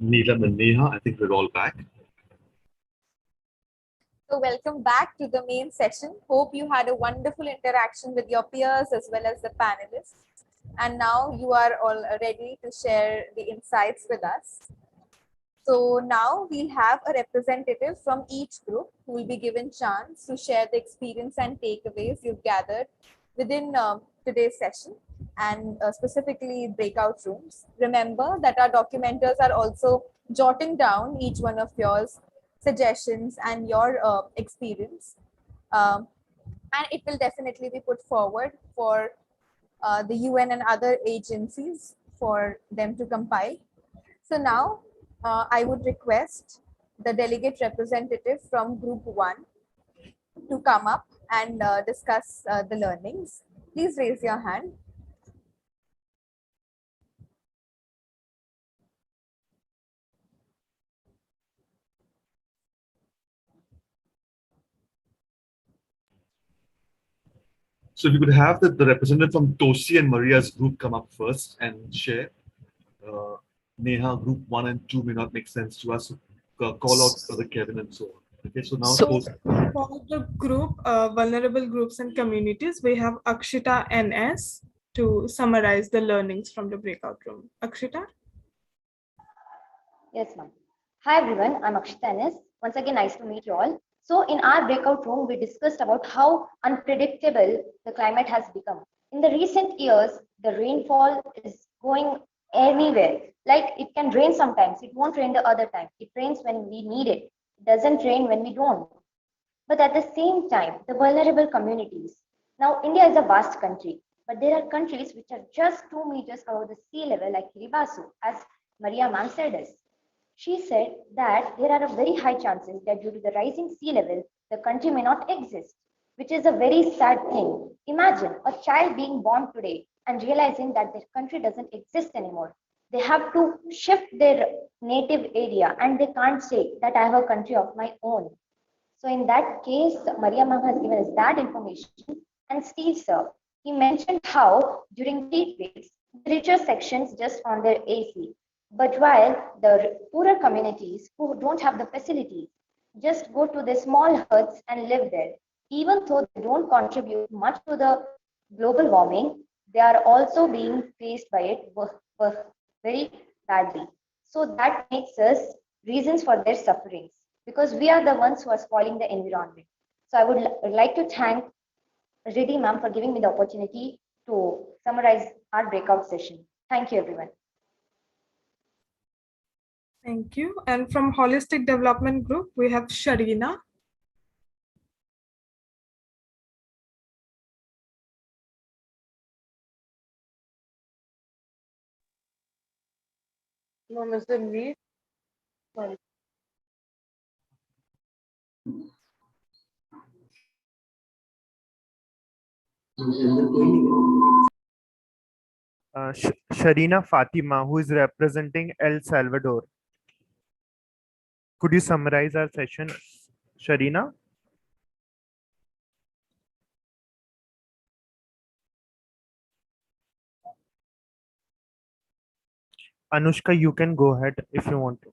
Neelam and Neha, I think we're all back. So welcome back to the main session. Hope you had a wonderful interaction with your peers as well as the panelists. And now you are all ready to share the insights with us. So now we'll have a representative from each group who will be given chance to share the experience and takeaways you've gathered within today's session, and specifically breakout rooms. Remember that our documenters are also jotting down each one of yours suggestions and your experience. And it will definitely be put forward for the UN and other agencies for them to compile. So now I would request the delegate representative from group 1 to come up and discuss the learnings. Please raise your hand. So if you could have the representative from Toshi and Maria's group come up first and share. Neha, group 1 and 2 may not make sense to us. So, call out for the Kevin and so on. Okay, so now for the group, vulnerable groups and communities, we have Akshita NS to summarize the learnings from the breakout room. Akshita? Yes, ma'am. Hi, everyone. I'm Akshita NS. Once again, nice to meet you all. So in our breakout room, we discussed about how unpredictable the climate has become. In the recent years, the rainfall is going anywhere. Like it can rain sometimes, it won't rain the other time. It rains when we need it. It doesn't rain when we don't. But at the same time, the vulnerable communities. Now, India is a vast country, but there are countries which are just 2 meters above the sea level, like Kiribati, as Maria ma'am said us. She said that there are very high chances that due to the rising sea level, the country may not exist, which is a very sad thing. Imagine a child being born today and realizing that their country doesn't exist anymore. They have to shift their native area and they can't say that I have a country of my own. So in that case, Maria ma'am has given us that information. And Steve sir, he mentioned how during heat waves, the richer sections just on their AC. But while the poorer communities who don't have the facilities just go to the small huts and live there, even though they don't contribute much to the global warming, they are also being faced by it very badly. So that makes us reasons for their sufferings because we are the ones who are spoiling the environment. So I would like to thank Riddhi ma'am for giving me the opportunity to summarize our breakout session. Thank you, everyone. Thank you. And from Holistic Development Group, we have Sharina. No, Mr. Lee. Sorry. Sharina Fatima, who is representing El Salvador. Could you summarize our session, Sharina? Anushka, you can go ahead if you want to.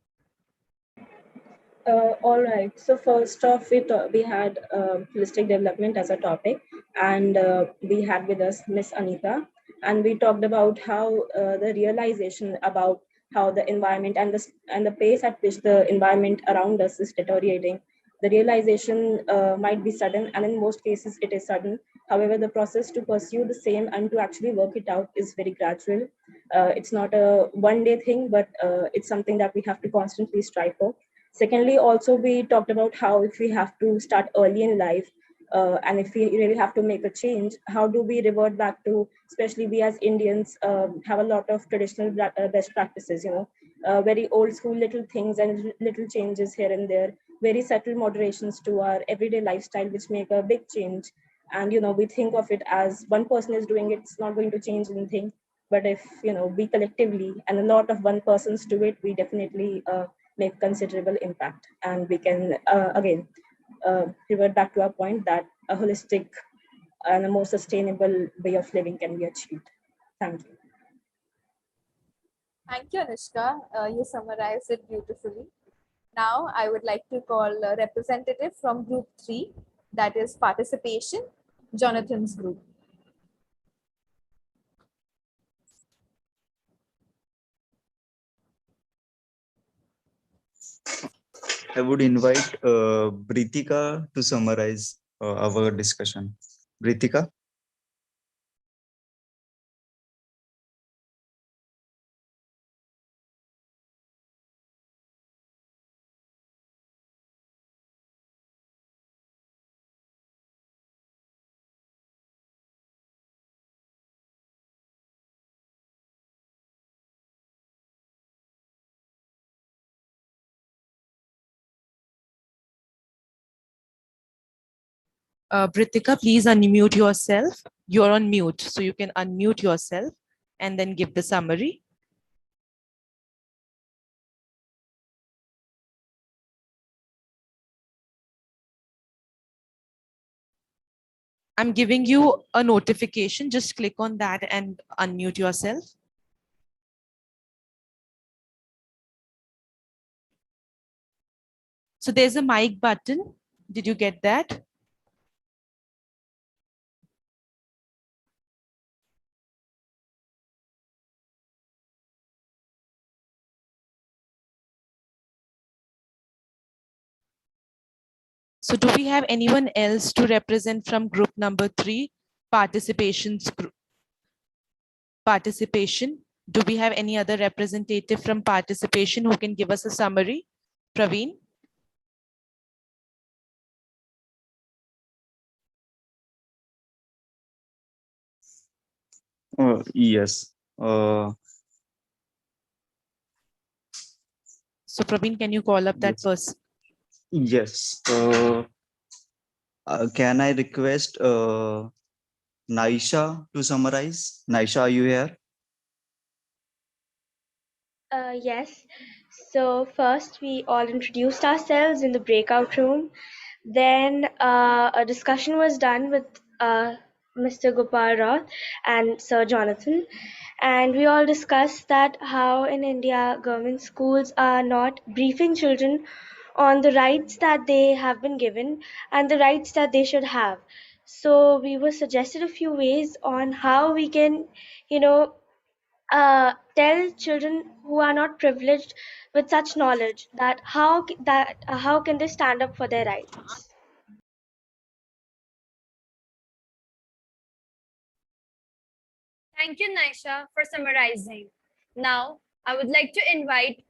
All right. So first off, we had holistic development as a topic, and we had with us Miss Anita, and we talked about how the realization about how the environment and the pace at which the environment around us is deteriorating. The realization might be sudden, and in most cases it is sudden, However, the process to pursue the same and to actually work it out is very gradual. It's not a one-day thing, but it's something that we have to constantly strive for. Secondly, also we talked about how if we have to start early in life, and if we really have to make a change, how do we revert back to, especially we as Indians have a lot of traditional best practices, very old school little things and little changes here and there, very subtle moderations to our everyday lifestyle, which make a big change. And we think of it as one person is doing it, it's not going to change anything. But if we collectively and a lot of one persons do it, we definitely make considerable impact, and we can again revert back to our point that a holistic and a more sustainable way of living can be achieved. Thank you. Thank you, Anushka. You summarized it beautifully. Now, I would like to call a representative from Group 3, that is Participation, Jonathan's group. I would invite Britika to summarize our discussion. Britika? Britika, please unmute yourself. You're on mute, so you can unmute yourself and then give the summary. I'm giving you a notification. Just click on that and unmute yourself. So there's a mic button. Did you get that? So do we have anyone else to represent from group number 3, participation's group? Participation. Do we have any other representative from participation who can give us a summary? Praveen? Yes. So Praveen, can you call up that Yes. person? Yes. Can I request Naisha to summarize? Naisha, are you here? Yes. So first we all introduced ourselves in the breakout room. Then a discussion was done with Mr. Gopal Roth and Sir Jonathan. And we all discussed that how in India government schools are not briefing children on the rights that they have been given and the rights that they should have. So we were suggested a few ways on how we can, you know, tell children who are not privileged with such knowledge that how can they stand up for their rights. Thank you, Naisha, for summarizing. Now, I would like to invite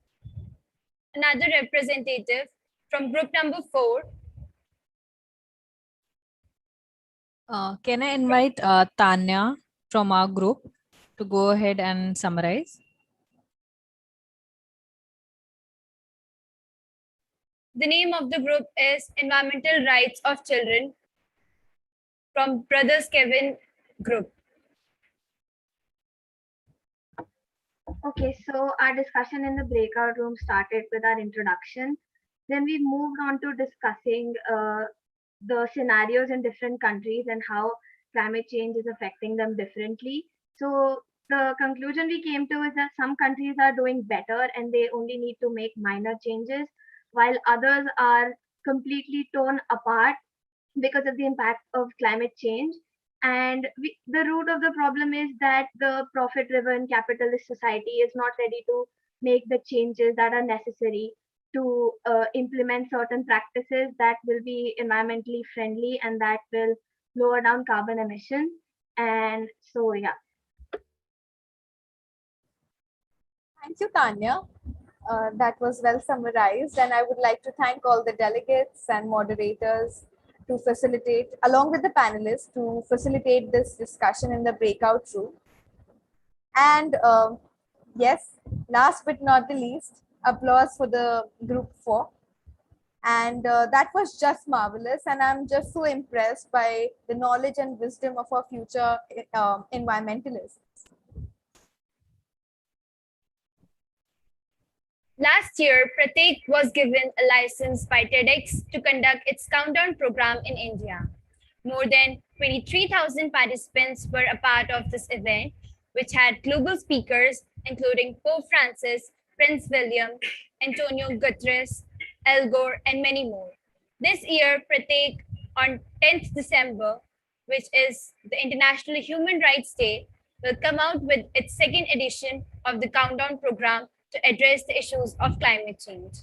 another representative from group number 4. Can I invite Tanya from our group to go ahead and summarize? The name of the group is Environmental Rights of Children from Brothers Kevin Group. Okay, so our discussion in the breakout room started with our introduction. Then we moved on to discussing the scenarios in different countries and how climate change is affecting them differently. So the conclusion we came to is that some countries are doing better and they only need to make minor changes, while others are completely torn apart because of the impact of climate change. And the root of the problem is that the profit driven capitalist society is not ready to make the changes that are necessary to implement certain practices that will be environmentally friendly and that will lower down carbon emission. And so, yeah. Thank you, Tanya. That was well summarized, and I would like to thank all the delegates and moderators to facilitate, along with the panelists, to facilitate this discussion in the breakout room. And yes, last but not the least, applause for the group 4. And that was just marvelous, and I'm just so impressed by the knowledge and wisdom of our future environmentalists. Last year, Prateek was given a license by TEDx to conduct its countdown program in India. More than 23,000 participants were a part of this event, which had global speakers including Pope Francis, Prince William, Antonio Guterres, Al Gore, and many more. This year, Prateek, on 10th December, which is the International Human Rights Day, will come out with its second edition of the countdown program to address the issues of climate change.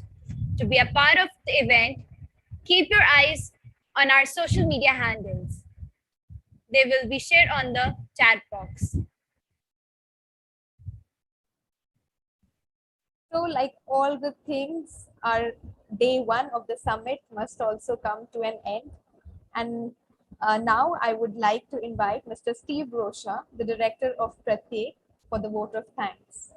To be a part of the event, keep your eyes on our social media handles. They will be shared on the chat box. So, like all the things, our day 1 of the summit must also come to an end. And now I would like to invite Mr. Steve Rocha, the director of Prateek, for the vote of thanks.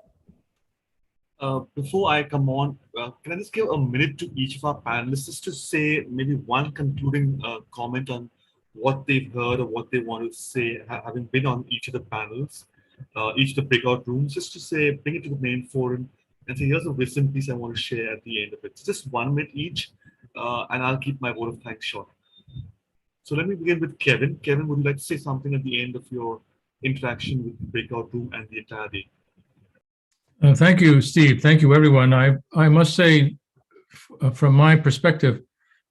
Before I come on, can I just give a minute to each of our panelists just to say maybe one concluding comment on what they've heard or what they want to say, having been on each of the panels, each of the breakout rooms, just to say, bring it to the main forum and say, here's a wisdom piece I want to share at the end of it. So just 1 minute each, and I'll keep my vote of thanks short. So let me begin with Kevin. Kevin, would you like to say something at the end of your interaction with the breakout room and the entire day? Thank you, Steve. Thank you, everyone. I must say, from my perspective,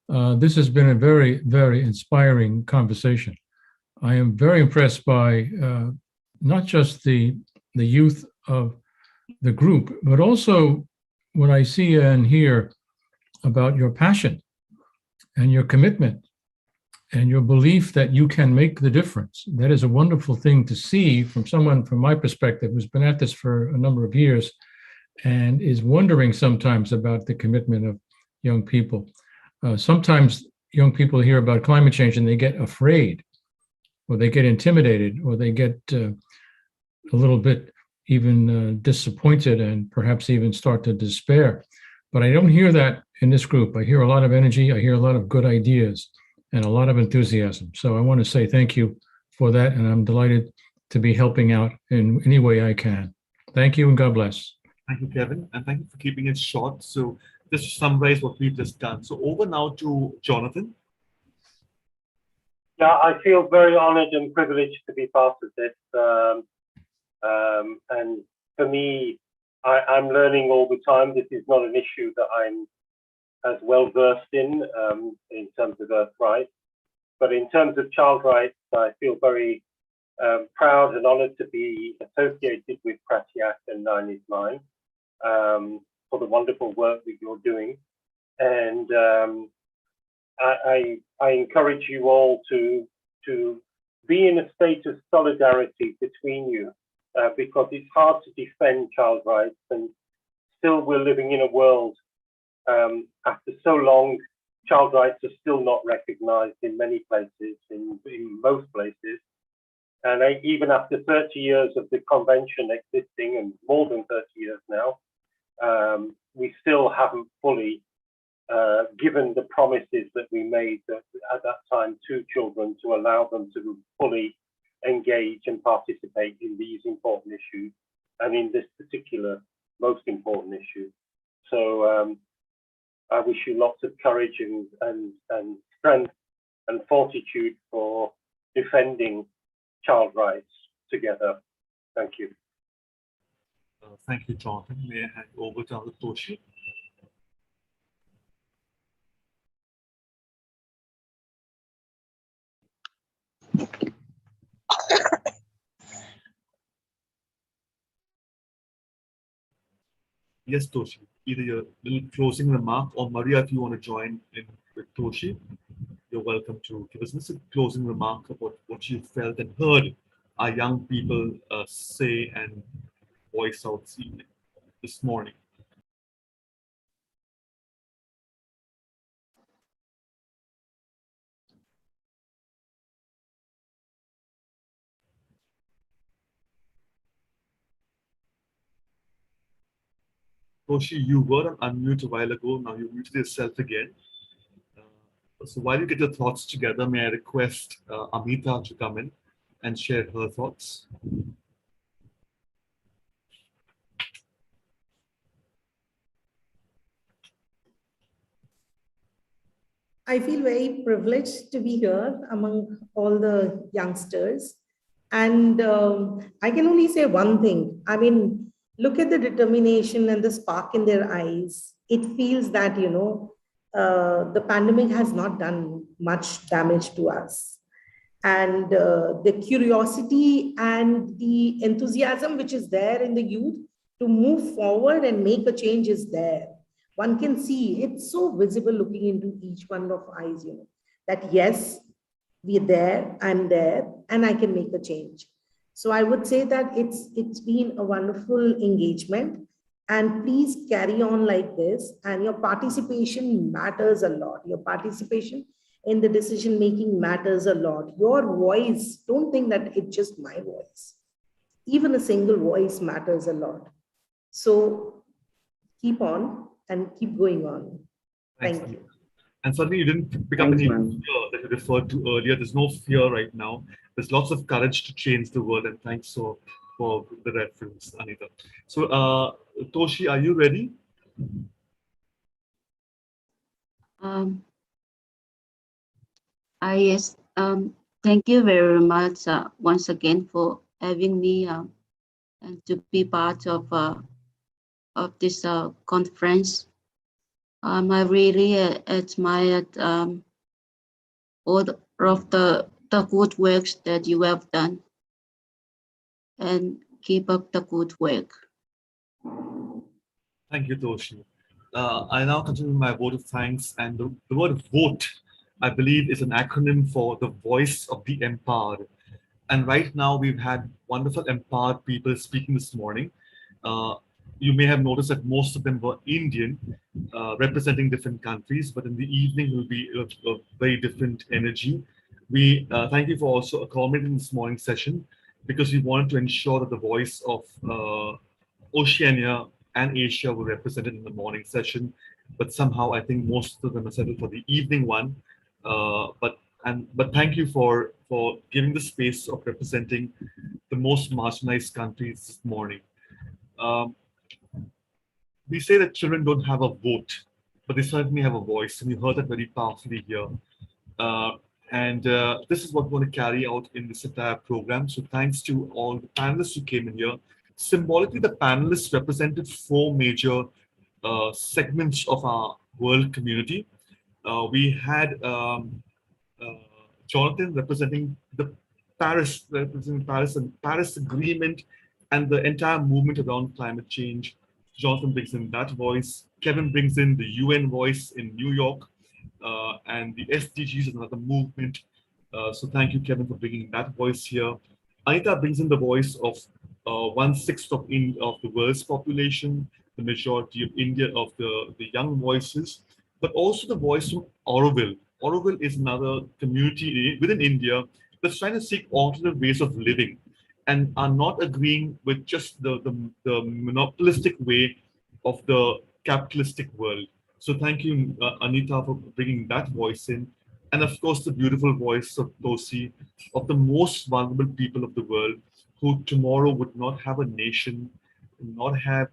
this has been a very, very inspiring conversation. I am very impressed by not just the youth of the group, but also what I see and hear about your passion and your commitment and your belief that you can make the difference. That is a wonderful thing to see from someone, from my perspective, who's been at this for a number of years and is wondering sometimes about the commitment of young people. Sometimes young people hear about climate change and they get afraid, or they get intimidated, or they get a little bit even disappointed and perhaps even start to despair. But I don't hear that in this group. I hear a lot of energy. I hear a lot of good ideas and a lot of enthusiasm. So I want to say thank you for that, and I'm delighted to be helping out in any way I can. Thank you, and God bless. Thank you, Kevin, and thank you for keeping it short. So just to summarize what we've just done. So over now to Jonathan. Yeah, I feel very honored and privileged to be part of this. And for me, I'm learning all the time. This is not an issue that I'm as well versed in terms of Earth rights. But in terms of child rights, I feel very proud and honored to be associated with Prateek and 9 is Mine for the wonderful work that you're doing. And I encourage you all to be in a state of solidarity between you because it's hard to defend child rights, and still we're living in a world after so long, child rights are still not recognized in many places, in most places. And even after 30 years of the convention existing, and more than 30 years now, we still haven't fully given the promises that we made at that time to children to allow them to fully engage and participate in these important issues, and in this particular most important issue. So I wish you lots of courage and strength and fortitude for defending child rights together. Thank you. Thank you, Jonathan. May I hand over to Toshi? Yes, Toshi. Either your little closing remark, or Maria, if you want to join in with Toshi. you're welcome to give us a closing remark about what you felt and heard our young people say and voice out this morning. Koshi, you were on unmute a while ago. Now you muted yourself again. So while you get your thoughts together, may I request Amita to come in and share her thoughts? I feel very privileged to be here among all the youngsters. And I can only say one thing. I mean, look at the determination and the spark in their eyes. It feels that, the pandemic has not done much damage to us. And the curiosity and the enthusiasm which is there in the youth to move forward and make a change is there. One can see it's so visible looking into each one of eyes, that yes, we're there, I'm there, and I can make a change. So I would say that it's been a wonderful engagement, and please carry on like this. And your participation matters a lot. Your participation in the decision making matters a lot. Your voice, don't think that it's just my voice. Even a single voice matters a lot. So keep on and keep going on. Thank you. And certainly you didn't pick up any fear that you referred to earlier. There's no fear right now. There's lots of courage to change the world. And thanks for the reference, Anita. So Toshi, are you ready? Yes. Thank you very much once again for having me and to be part of this conference. I really admired all of the good works that you have done, and keep up the good work. Thank you, Toshi. I now continue my vote of thanks, and the word vote, I believe, is an acronym for the voice of the empowered. And right now we've had wonderful empowered people speaking this morning. You may have noticed that most of them were Indian, representing different countries, but in the evening will be a very different energy. We thank you for also accommodating this morning session, because we wanted to ensure that the voice of Oceania and Asia were represented in the morning session, but somehow I think most of them are settled for the evening one. But thank you for giving the space of representing the most marginalized countries this morning. We say that children don't have a vote, but they certainly have a voice, and you heard that very powerfully here. This is what we're going to carry out in this entire program. So thanks to all the panelists who came in here. Symbolically, the panelists represented four major segments of our world community. We had Jonathan representing Paris and Paris Agreement and the entire movement around climate change. Jonathan brings in that voice. Kevin brings in the UN voice in New York, and the SDGs is another movement. So thank you, Kevin, for bringing that voice here. Anita brings in the voice of 1/6 of the world's population, the majority of India, of the young voices, but also the voice from Auroville. Auroville is another community within India that's trying to seek alternative ways of living and are not agreeing with just the monopolistic way of the capitalistic world. So thank you, Anita, for bringing that voice in. And of course, the beautiful voice of Tosi, of the most vulnerable people of the world, who tomorrow would not have a nation, not have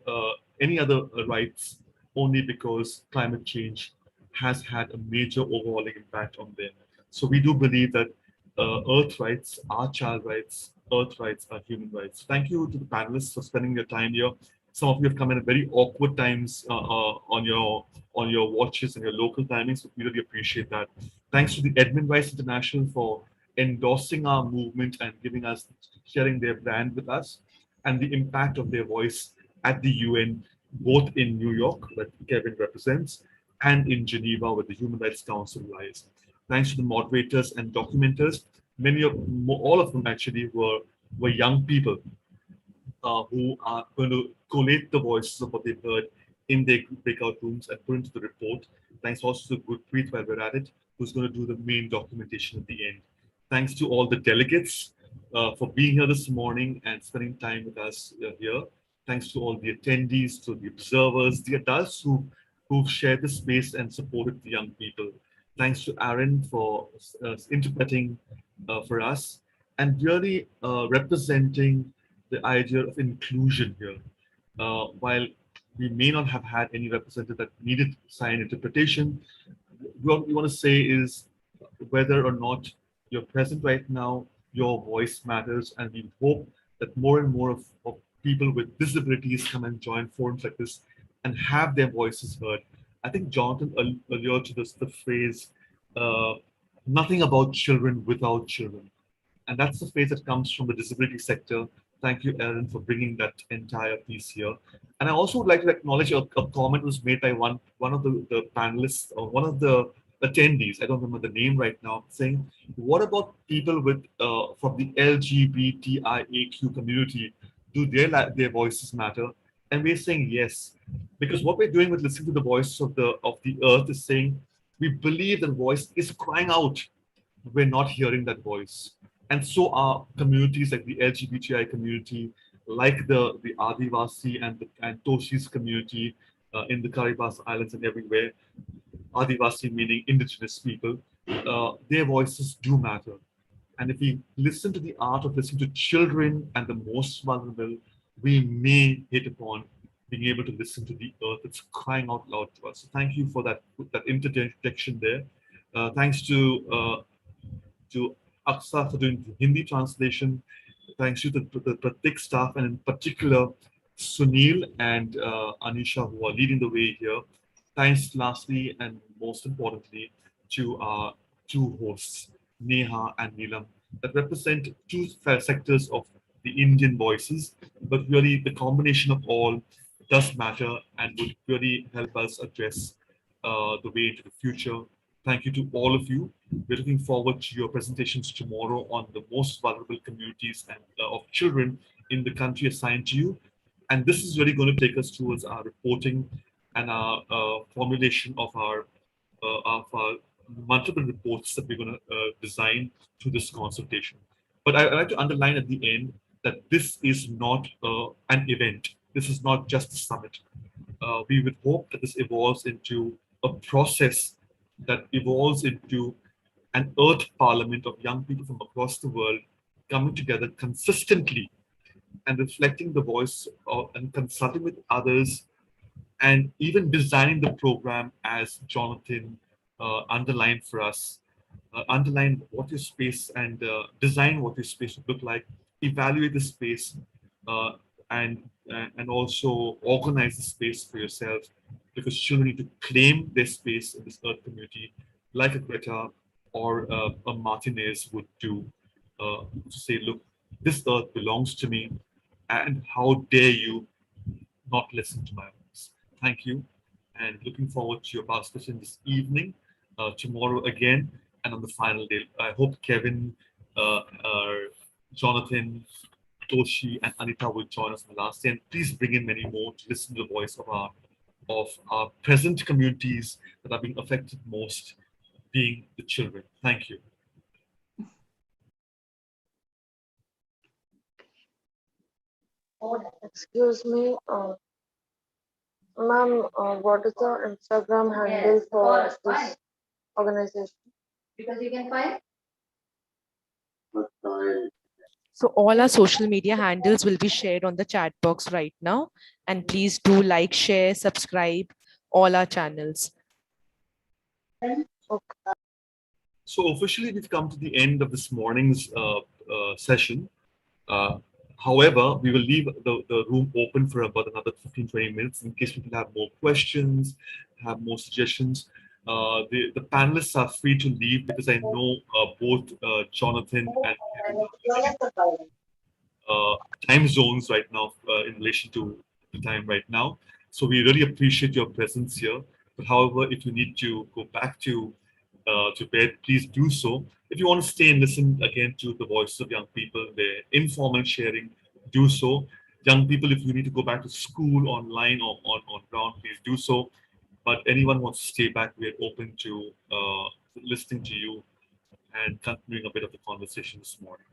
any other rights, only because climate change has had a major overhauling impact on them. So we do believe that Earth rights are child rights, Earth rights are human rights. Thank you to the panelists for spending your time here. Some of you have come in at very awkward times on your watches and your local timings, so we really appreciate that. Thanks to the Edmund Rice International for endorsing our movement and giving us, sharing their brand with us, and the impact of their voice at the UN, both in New York, that Kevin represents, and in Geneva, where the Human Rights Council lies. Thanks to the moderators and documenters. All of them actually were young people who are going to collate the voices of what they've heard in their breakout rooms and put into the report. Thanks also to Gurpreet while we're at it, who's going to do the main documentation at the end. Thanks to all the delegates for being here this morning and spending time with us here. Thanks to all the attendees, to the observers, the adults who've shared the space and supported the young people. Thanks to Aaron for interpreting for us and really representing the idea of inclusion here. While we may not have had any representative that needed sign interpretation, what we want to say is whether or not you're present right now, your voice matters, and we hope that more and more of people with disabilities come and join forums like this and have their voices heard. I think Jonathan alluded to this, the phrase, nothing about children without children. And that's the phrase that comes from the disability sector. Thank you, Aaron, for bringing that entire piece here. And I also would like to acknowledge a comment was made by one of the panelists or one of the attendees, I don't remember the name right now, saying, what about people with from the LGBTIAQ community? Do their voices matter? And we're saying yes, because what we're doing with listening to the voice of the earth is saying, we believe that voice is crying out. We're not hearing that voice. And so are communities like the LGBTI community, like the Adivasi and Toshis community in the Karibas Islands and everywhere. Adivasi meaning indigenous people. Their voices do matter. And if we listen to the art of listening to children and the most vulnerable, we may hit upon being able to listen to the earth that's crying out loud to us. So thank you for that interjection there. Thanks to Aksa for doing the Hindi translation. Thanks to the Pratik staff and in particular Sunil and Anisha who are leading the way here. Thanks lastly and most importantly to our two hosts, Neha and Neelam, that represent two sectors of the Indian voices, but really the combination of all does matter and would really help us address the way into the future. Thank you to all of you. We're looking forward to your presentations tomorrow on the most vulnerable communities and of children in the country assigned to you. And this is really going to take us towards our reporting and our formulation of our multiple reports that we're going to design through this consultation. But I'd like to underline at the end that this is not an event. This is not just a summit. We would hope that this evolves into a process that evolves into an Earth Parliament of young people from across the world coming together consistently and reflecting the voice and consulting with others and even designing the program as Jonathan underlined for us. Underline what your space and design what your space would look like, evaluate the space, and also organize the space for yourself, because children need to claim their space in this Earth community, like a Greta or a Martinez would do, to say, look, this Earth belongs to me, and how dare you not listen to my voice. Thank you, and looking forward to your participation this evening, tomorrow again, and on the final day. I hope Kevin, Jonathan, Toshi, and Anita will join us on the last day, and please bring in many more to listen to the voice of our present communities that are being affected most, being the children. Thank you. Excuse me, ma'am, what is the Instagram handle for this organization? Because you can find. So all our social media handles will be shared on the chat box right now. And please do like, share, subscribe all our channels. So officially, we've come to the end of this morning's session. However, we will leave the room open for about another 15-20 minutes in case people have more questions, have more suggestions. The panelists are free to leave because I know both Jonathan and Kevin time zones right now in relation to the time right now. So we really appreciate your presence here. But however, if you need to go back to to bed, please do so. If you want to stay and listen again to the voices of young people, their informal sharing, do so. Young people, if you need to go back to school online or on ground, please do so. But anyone who wants to stay back, we're open to listening to you and continuing a bit of the conversation this morning.